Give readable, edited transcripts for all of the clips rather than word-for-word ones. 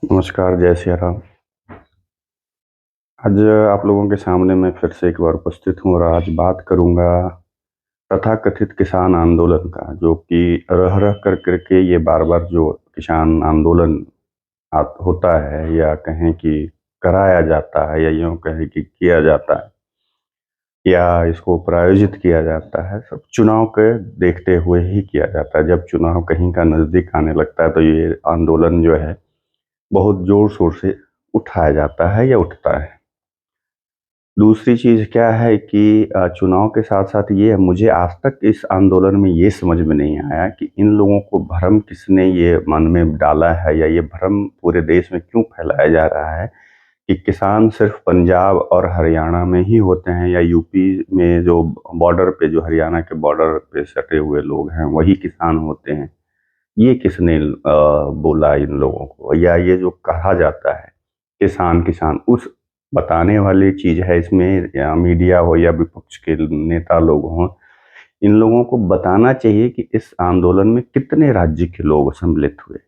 नमस्कार, जय सिया राम। आज आप लोगों के सामने मैं फिर से एक बार उपस्थित हूँ और आज बात करूँगा तथाकथित किसान आंदोलन का, जो कि रह-रह कर के ये बार-बार जो किसान आंदोलन होता है या कहें कि कराया जाता है या यूँ कहें कि किया जाता है या इसको प्रायोजित किया जाता है, सब चुनाव के देखते हुए ही किया जाता है। जब चुनाव कहीं का नज़दीक आने लगता है तो ये आंदोलन जो है बहुत ज़ोर-शोर से उठाया जाता है या उठता है। दूसरी चीज़ क्या है कि चुनाव के साथ-साथ ये है, मुझे आज तक इस आंदोलन में ये समझ में नहीं आया कि इन लोगों को भ्रम किसने ये मन में डाला है या ये भ्रम पूरे देश में क्यों फैलाया जा रहा है कि किसान सिर्फ़ पंजाब और हरियाणा में ही होते हैं या यूपी में जो बॉर्डर पे जो हरियाणा के बॉर्डर पे सटे हुए लोग हैं, वही किसान होते हैं। ये किसने बोला इन लोगों को या ये जो कहा जाता है किसान किसान उस बताने वाली चीज़ है इसमें, या मीडिया हो या विपक्ष के नेता लोग हों, इन लोगों को बताना चाहिए कि इस आंदोलन में कितने राज्य के लोग सम्मिलित हुए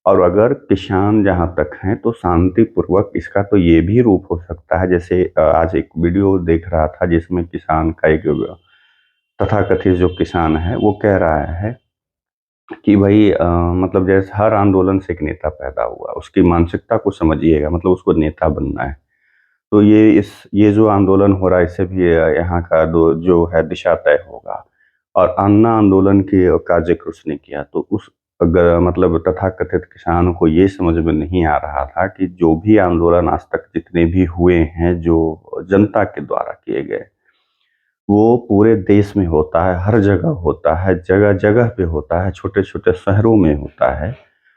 और अगर किसान जहाँ तक हैं तो शांतिपूर्वक इसका तो ये भी रूप हो सकता है। जैसे आज एक वीडियो देख रहा था जिसमें किसान का एक तथाकथित जो किसान है वो कह रहा है कि भाई मतलब जैसे हर आंदोलन से एक नेता पैदा हुआ, उसकी मानसिकता को समझिएगा, मतलब उसको नेता बनना है। तो ये जो आंदोलन हो रहा है इससे भी यहाँ का दो जो है दिशा तय होगा। और अन्ना आंदोलन की का ज़िक्र उसने किया तो उस मतलब तथाकथित किसानों को ये समझ में नहीं आ रहा था कि जो भी आंदोलन आज तक जितने भी हुए हैं, जो जनता के द्वारा किए गए, वो पूरे देश में होता है, हर जगह होता है, जगह-जगह पे होता है, छोटे-छोटे शहरों में होता है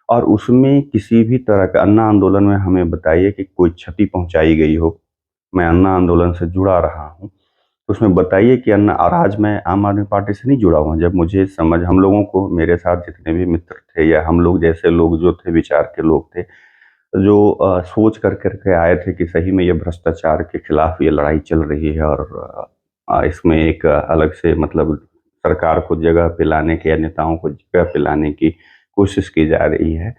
और उसमें किसी भी तरह का अन्ना आंदोलन में हमें बताइए कि कोई क्षति पहुँचाई गई हो। मैं अन्ना आंदोलन से जुड़ा रहा हूँ, तो उसमें बताइए कि अन्ना और आज मैं आम आदमी पार्टी से नहीं जुड़ा हुआ। जब मुझे समझ हम लोगों को मेरे साथ जितने भी मित्र थे या हम लोग जैसे लोग जो थे, विचार के लोग थे, जो सोच कर के आए थे कि सही में ये भ्रष्टाचार के खिलाफ ये लड़ाई चल रही है और इसमें एक अलग से मतलब सरकार को जगह पे लाने की या नेताओं को जगह पे लाने की कोशिश की जा रही है।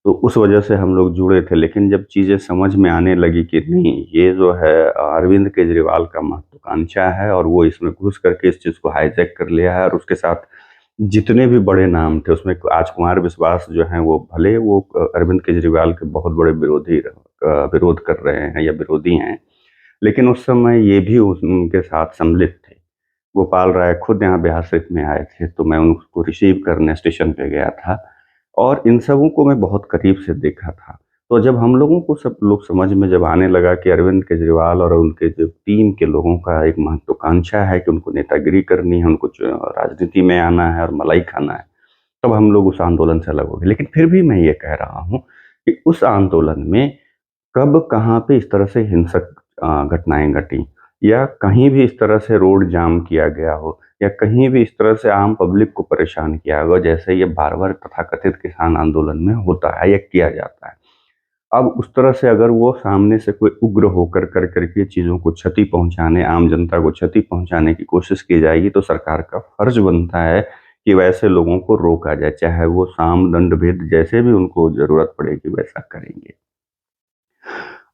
तो उस वजह से हम लोग जुड़े थे, लेकिन जब चीज़ें समझ में आने लगी कि नहीं, ये जो है अरविंद केजरीवाल का महत्वाकांक्षा है और वो इसमें घुस करके इस चीज़ को हाईजैक कर लिया है और उसके साथ जितने भी बड़े नाम थे उसमें आज कुमार विश्वास जो हैं वो भले वो अरविंद केजरीवाल के बहुत बड़े विरोध कर रहे हैं या विरोधी हैं, लेकिन उस समय ये भी उनके साथ सम्मिलित थे। गोपाल राय खुद यहाँ बिहार शरीफ में आए थे, तो मैं उनको रिसीव करने स्टेशन पे गया था और इन सबों को मैं बहुत करीब से देखा था। तो जब हम लोगों को सब लोग समझ में जब आने लगा कि अरविंद केजरीवाल और उनके जो टीम के लोगों का एक महत्वाकांक्षा है कि उनको नेतागिरी करनी है, उनको राजनीति में आना है और मलाई खाना है, तब हम लोग उस आंदोलन से अलग हो गए। लेकिन फिर भी मैं ये कह रहा हूँ कि उस आंदोलन में कब कहाँ पे इस तरह से हिंसक घटनाएँ घटी या कहीं भी इस तरह से रोड जाम किया गया हो या कहीं भी इस तरह से आम पब्लिक को परेशान किया हो, जैसे ये बार-बार तथाकथित किसान आंदोलन में होता है या किया जाता है। अब उस तरह से अगर वो सामने से कोई उग्र होकर कर के चीज़ों को क्षति पहुँचाने, आम जनता को क्षति पहुँचाने की कोशिश की जाएगी, तो सरकार का फर्ज़ बनता है कि वैसे लोगों को रोका जाए, चाहे वो साम, दंड, भेद जैसे भी उनको ज़रूरत पड़ेगी वैसा करेंगे।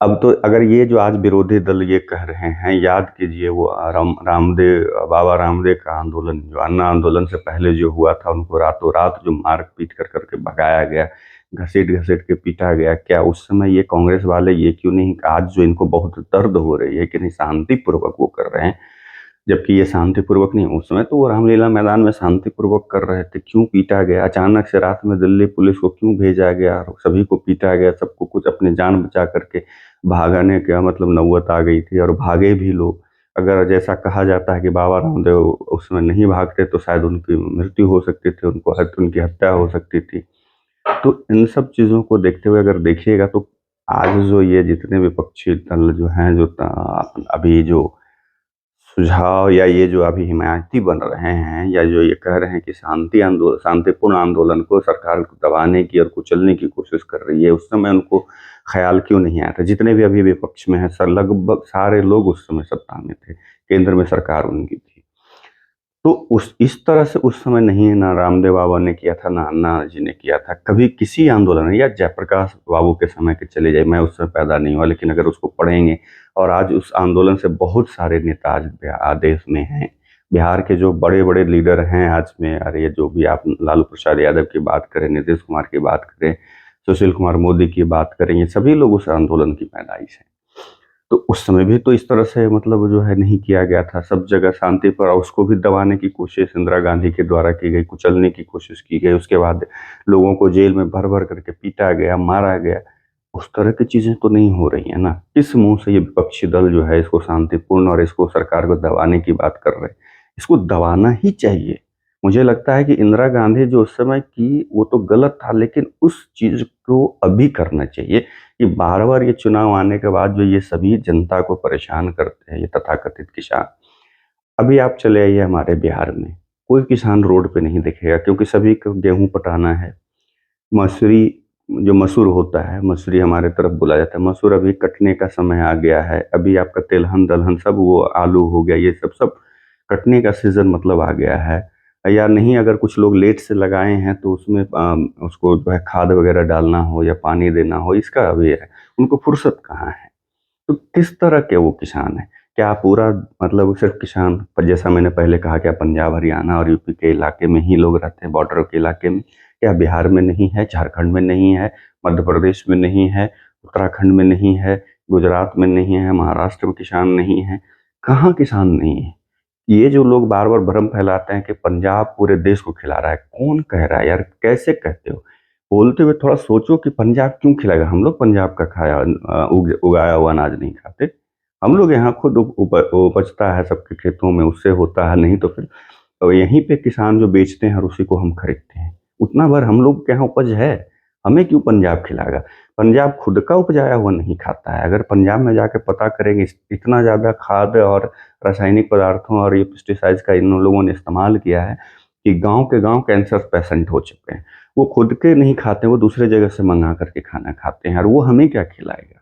अब तो अगर ये जो आज विरोधी दल ये कह रहे हैं, याद कीजिए वो बाबा रामदेव का आंदोलन, जो अन्ना आंदोलन से पहले जो हुआ था, उनको रातों-रात जो मार-पीट कर के भगाया गया, घसीट-घसीट के पीटा गया। क्या उस समय ये कांग्रेस वाले ये क्यों नहीं, आज जो इनको बहुत दर्द हो रही है कि नहीं शांतिपूर्वक वो कर रहे हैं, जबकि ये शांतिपूर्वक नहीं, उस समय तो वो रामलीला मैदान में शांतिपूर्वक कर रहे थे, क्यों पीटा गया? अचानक से रात में दिल्ली पुलिस को क्यों भेजा गया? और सभी को पीटा गया, सबको कुछ अपनी जान बचा करके भागने का मतलब नौबत आ गई थी और भागे भी लोग। अगर जैसा कहा जाता है कि बाबा रामदेव उस समय नहीं भागते तो शायद उनकी मृत्यु हो सकती थी, उनकी हत्या हो सकती थी। तो इन सब चीज़ों को देखते हुए अगर देखिएगा तो आज जो ये जितने विपक्षी दल जो हैं, जो अभी जो सुझाव या ये जो अभी हिमायती बन रहे हैं या जो ये कह रहे हैं कि शांतिपूर्ण आंदोलन को सरकार को दबाने की और कुचलने की कोशिश कर रही है, उस समय उनको ख़्याल क्यों नहीं आया था? जितने भी अभी विपक्ष में हैं लगभग सारे लोग उस समय सत्ता में थे, केंद्र में सरकार उनकी थी। तो उस इस तरह से उस समय नहीं ना रामदेव बाबा ने किया था, ना अन्ना जी ने किया था। कभी किसी आंदोलन या जयप्रकाश बाबू के समय के चले जाइए, मैं उस समय पैदा नहीं हुआ, लेकिन अगर उसको पढ़ेंगे और आज उस आंदोलन से बहुत सारे नेता आज देश में हैं। बिहार के जो बड़े-बड़े लीडर हैं आज में, अरे ये जो भी आप लालू प्रसाद यादव की बात करें, नीतीश कुमार की बात करें, सुशील कुमार मोदी की बात करें, ये सभी लोग उस आंदोलन की पैदाइश हैं। तो उस समय भी तो इस तरह से मतलब जो है नहीं किया गया था, सब जगह शांति पर, और उसको भी दबाने की कोशिश इंदिरा गांधी के द्वारा की गई, कुचलने की कोशिश की गई, उसके बाद लोगों को जेल में भर भर करके पीटा गया, मारा गया। उस तरह की चीजें तो नहीं हो रही है ना। किस मुंह से ये विपक्षी दल जो है इसको शांतिपूर्ण और इसको सरकार को दबाने की बात कर रहे हैं। इसको दबाना ही चाहिए। मुझे लगता है कि इंदिरा गांधी जो उस समय की वो तो गलत था, लेकिन उस चीज को अभी करना चाहिए कि बार बार ये चुनाव आने के बाद जो ये सभी जनता को परेशान करते हैं, ये तथाकथित किसान। अभी आप चले आइए हमारे बिहार में, कोई किसान रोड पे नहीं दिखेगा, क्योंकि सभी को गेहूं पटाना है। मसूरी, जो मसूर होता है, मसूरी हमारे तरफ बोला जाता है, मसूर अभी कटने का समय आ गया है। अभी आपका तिलहन दलहन सब, वो आलू हो गया, ये सब सब कटने का सीजन मतलब आ गया है। या नहीं, अगर कुछ लोग लेट से लगाए हैं तो उसमें उसको जो है खाद वगैरह डालना हो या पानी देना हो, इसका अभी है, उनको फुर्सत कहाँ है। तो किस तरह के वो किसान है? क्या पूरा मतलब सिर्फ किसान पर, जैसा मैंने पहले कहा, क्या पंजाब हरियाणा और यूपी के इलाके में ही लोग रहते हैं, बॉर्डर के इलाके में? क्या बिहार में नहीं है, झारखंड में नहीं है, मध्य प्रदेश में नहीं है, उत्तराखंड में नहीं है, गुजरात में नहीं है, महाराष्ट्र में किसान नहीं है? कहाँ किसान नहीं है? ये जो लोग बार बार भ्रम फैलाते हैं कि पंजाब पूरे देश को खिला रहा है, कौन कह रहा है यार? कैसे कहते हो? बोलते हुए थोड़ा सोचो कि पंजाब क्यों खिलाएगा? हम लोग पंजाब का खाया उगाया हुआ अनाज नहीं खाते। हम लोग यहाँ खुद उपजता है सबके खेतों में, उससे होता है, नहीं तो फिर तो यहीं पे किसान जो बेचते हैं और उसी को हम खरीदते हैं। उतना भर हम लोग के यहाँ उपज है, हमें क्यों पंजाब खिलाएगा? पंजाब खुद का उपजाया हुआ नहीं खाता है। अगर पंजाब में जाके पता करेंगे, इतना ज़्यादा खाद और रासायनिक पदार्थों और ये पेस्टिसाइड्स का इन लोगों ने इस्तेमाल किया है कि गाँव के गाँव कैंसर पेशेंट हो चुके हैं। वो खुद के नहीं खाते, वो दूसरे जगह से मंगा करके खाना खाते हैं, और वो हमें क्या खिलाएगा?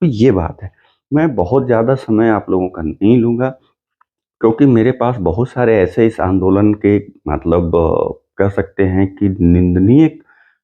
तो ये बात है। मैं बहुत ज़्यादा समय आप लोगों का नहीं लूँगा, क्योंकि मेरे पास बहुत सारे ऐसे इस आंदोलन के मतलब कह सकते हैं कि निंदनीय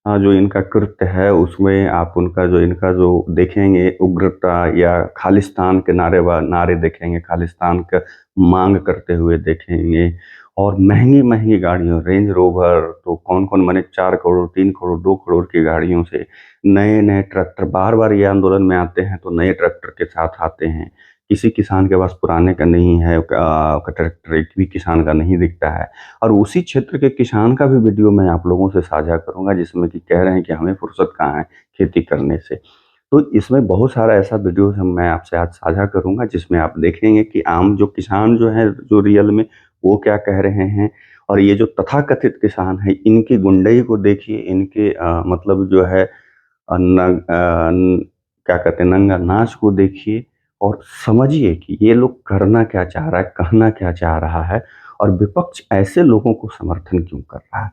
जो इनका कृत्य है, उसमें आप उनका जो इनका जो देखेंगे उग्रता, या खालिस्तान के नारे देखेंगे, खालिस्तान का मांग करते हुए देखेंगे, और महंगी महंगी गाड़ियों, रेंज रोवर तो कौन कौन, माने 4 करोड़, 3 करोड़, 2 करोड़ की गाड़ियों से, नए नए ट्रैक्टर, बार बार ये आंदोलन में आते हैं तो नए ट्रैक्टर के साथ आते हैं। किसी किसान के पास पुराने का नहीं है, ट्रैक्टर एक भी किसान का नहीं दिखता है। और उसी क्षेत्र के किसान का भी वीडियो मैं आप लोगों से साझा करूंगा, जिसमें कि कह रहे हैं कि हमें फुर्सत कहाँ है खेती करने से। तो इसमें बहुत सारा ऐसा वीडियो हम मैं आपसे आज साझा करूंगा, जिसमें आप देखेंगे कि आम जो किसान जो है, जो रियल में वो क्या कह रहे हैं, और ये जो तथाकथित किसान है, इनकी गुंडई को देखिए, इनके मतलब जो है क्या कहते हैं, नंगा नाच को देखिए, और समझिए कि ये लोग करना क्या चाह रहा है, कहना क्या चाह रहा है, और विपक्ष ऐसे लोगों को समर्थन क्यों कर रहा है।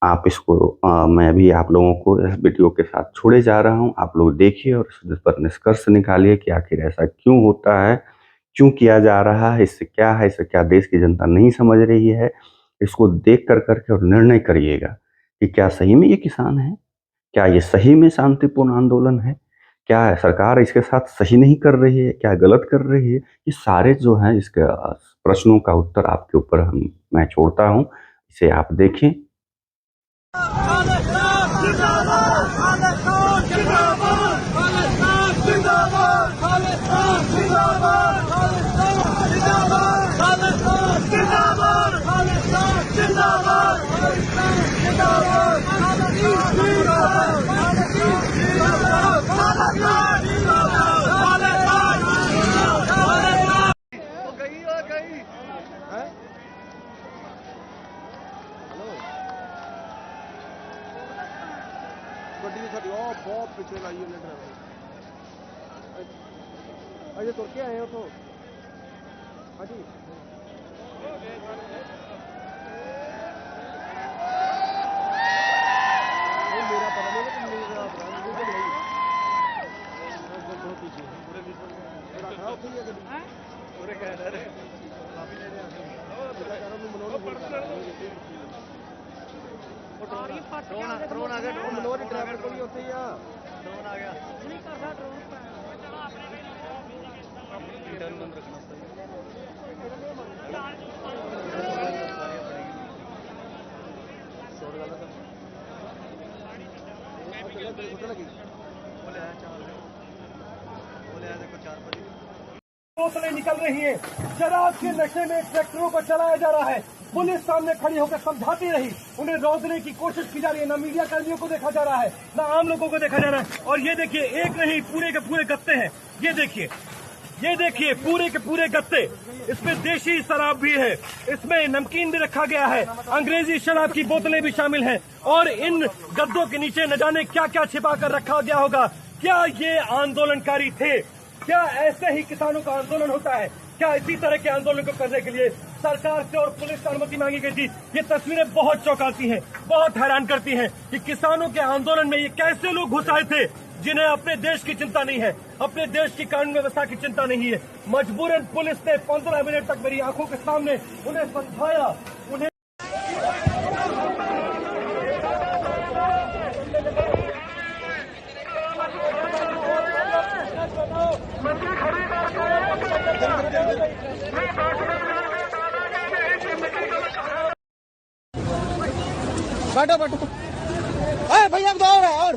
आप इसको मैं भी आप लोगों को इस वीडियो के साथ छोड़े जा रहा हूँ, आप लोग देखिए और इस पर निष्कर्ष निकालिए कि आखिर ऐसा क्यों होता है, क्यों किया जा रहा है, इससे क्या देश की जनता नहीं समझ रही है। इसको देख कर करके और निर्णय करिएगा कि क्या सही में ये किसान है, क्या ये सही में शांतिपूर्ण आंदोलन है? क्या सरकार इसके साथ सही नहीं कर रही है? क्या गलत कर रही है? ये सारे जो हैं इसके प्रश्नों का उत्तर आपके ऊपर मैं छोड़ता हूँ। इसे आप देखें। खालिस्तान जिंदाबाद, खालिस्तान जिंदाबाद, खालिस्तान जिंदाबाद, खालिस्तान जिंदाबाद, खालिस्तान जिंदाबाद, खालिस्तान जिंदाबाद, खालिस्तान जिंदाबाद, खालिस्तान जिंदाबाद, खालिस्तान जिंदाबाद, खालिस्तान जिंदाबाद, खालिस्तान जिंदाबाद, खालिस्तान जिंदाबाद। वो गई और गई हैं? ਗੱਡੀ ਸਾਡੀ ਉਹ ਬਹੁਤ ਪਿੱਛੇ ਲਾਈ ਉਹਨੇ ਡਰਾਈਵਰ ਅਜੇ ਤੁਰ ਕੇ ਆਏ ਉਥੋਂ ਹਾਂਜੀ ਉਹ ਮੇਰਾ ਪਤਾ ਨਹੀਂ ਕਿ ਮੇਰਾ ਆਪਣਾ ਨਹੀਂ ਬਹੁਤ ਪੀਛੇ ਰੱਖਾ ਉੱਥੇ ਹੀ ਆ ਗੱਡੀ ਉਹਰੇ ਕਹਿ ਰਹੇ ਕਾਫੀ ਲੈ ਰਿਹਾ ਜਿਹੜਾ ਕਰਨ ਨੂੰ ਮਨੋਰ ਨੂੰ ਡਰੋਨ ਆ ਗਿਆ ਮਨੋਰ ਦੇ ਡਰਾਈਵਰ ਕੋਲ ਹੀ ਉੱਥੇ ਹੀ ਆ ਡਰੋਨ ਆ ਗਿਆ ਨਹੀਂ ਕਰਦਾ ਡਰੋਨ ਇੰਟਰਨ ਬੰਦ ਰੱਖਣਾ बोतलें निकल रही हैं। शराब के नशे में ट्रैक्टरों को चलाया जा रहा है। पुलिस सामने खड़ी होकर समझाती रही, उन्हें रोकने की कोशिश की जा रही है। न मीडिया कर्मियों को देखा जा रहा है, न आम लोगों को देखा जा रहा है। और ये देखिए, एक नहीं पूरे के पूरे गत्ते हैं। ये देखिए पूरे के पूरे गत्ते। इसमें देशी शराब भी है, इसमें नमकीन भी रखा गया है, अंग्रेजी शराब की बोतलें भी शामिल हैं। और इन गद्दों के नीचे न जाने क्या क्या छिपा कर रखा गया होगा। क्या ये आंदोलनकारी थे? क्या ऐसे ही किसानों का आंदोलन होता है? क्या इसी तरह के आंदोलन को करने के लिए सरकार से और पुलिस से अनुमति मांगी गई थी? ये तस्वीरें बहुत चौंकाती हैं, बहुत हैरान करती हैं कि किसानों के आंदोलन में ये कैसे लोग घुस आए थे जिन्हें अपने देश की चिंता नहीं है, अपने देश की कानून व्यवस्था की चिंता नहीं है। मजबूरन पुलिस ने 15 मिनट तक मेरी आंखों के सामने उन्हें समझाया, उन्हें बैठो बैठो अरे भैया अब तो और है और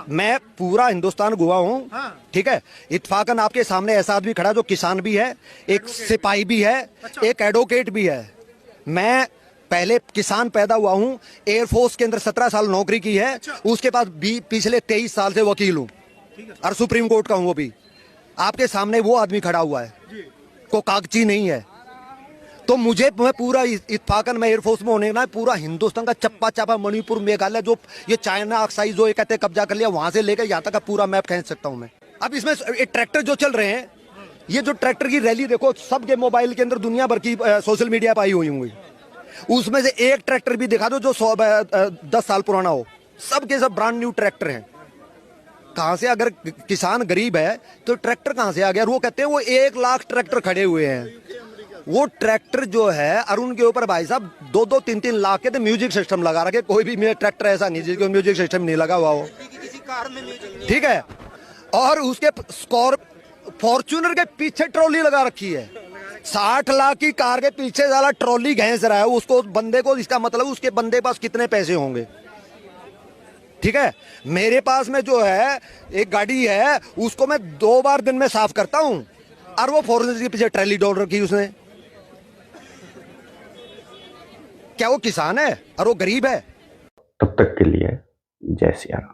मैं पूरा हिंदुस्तान घुमा हूँ, ठीक है। इत्फाकन आपके सामने ऐसा आदमी खड़ा जो किसान भी है, एक सिपाही भी है, एक एडवोकेट भी है। मैं पहले किसान पैदा हुआ हूँ, एयरफोर्स के अंदर 17 साल नौकरी की है, उसके बाद भी पिछले 23 साल से वकील हूँ और सुप्रीम कोर्ट का हूँ। वो भी आपके सामने वो आदमी खड़ा हुआ है, को कागजी नहीं है। तो मैं पूरा इत्फाकन में एयरफोर्स में होने ना पूरा हिंदुस्तान का चप्पा चापा मणिपुर मेघालय जो ये चाइना ऑक्साइड जो ये कहते कब्जा कर लिया वहां से लेकर यहाँ तक का पूरा मैप खींच सकता हूँ मैं। अब इसमें ट्रैक्टर जो चल रहे हैं, ये जो ट्रैक्टर की रैली देखो, सबके मोबाइल के अंदर दुनिया भर की सोशल मीडिया पर आई हुई होंगी। उसमें से एक ट्रैक्टर भी दिखा दो जो 10 साल पुराना हो। सबके सब ब्रांड न्यू ट्रैक्टर हैं। कहां से, अगर किसान गरीब है तो ट्रैक्टर कहां से आ गया? वो कहते हैं वो 1 लाख ट्रैक्टर खड़े हुए हैं। वो ट्रैक्टर जो है अरुण के ऊपर भाई साहब 2-2, 3-3 लाख के तो म्यूजिक सिस्टम लगा रखे। कोई भी मेरा ट्रैक्टर ऐसा नहीं जिसको म्यूजिक सिस्टम नहीं लगा हुआ हो, ठीक है। और उसके फॉर्च्यूनर के पीछे ट्रॉली लगा रखी है। 60 लाख की कार के पीछे साला ट्रॉली घैंस रहा है उसको, बंदे को। इसका मतलब उसके बंदे पास कितने पैसे होंगे, ठीक है। मेरे पास में जो है एक गाड़ी है, उसको मैं 2 बार दिन में साफ करता हूं, और वो फॉर्च्यूनर के पीछे ट्रॉली डाल रखी उसने। क्या वो किसान है और वो गरीब है? तब तक के लिए जय सिया राम।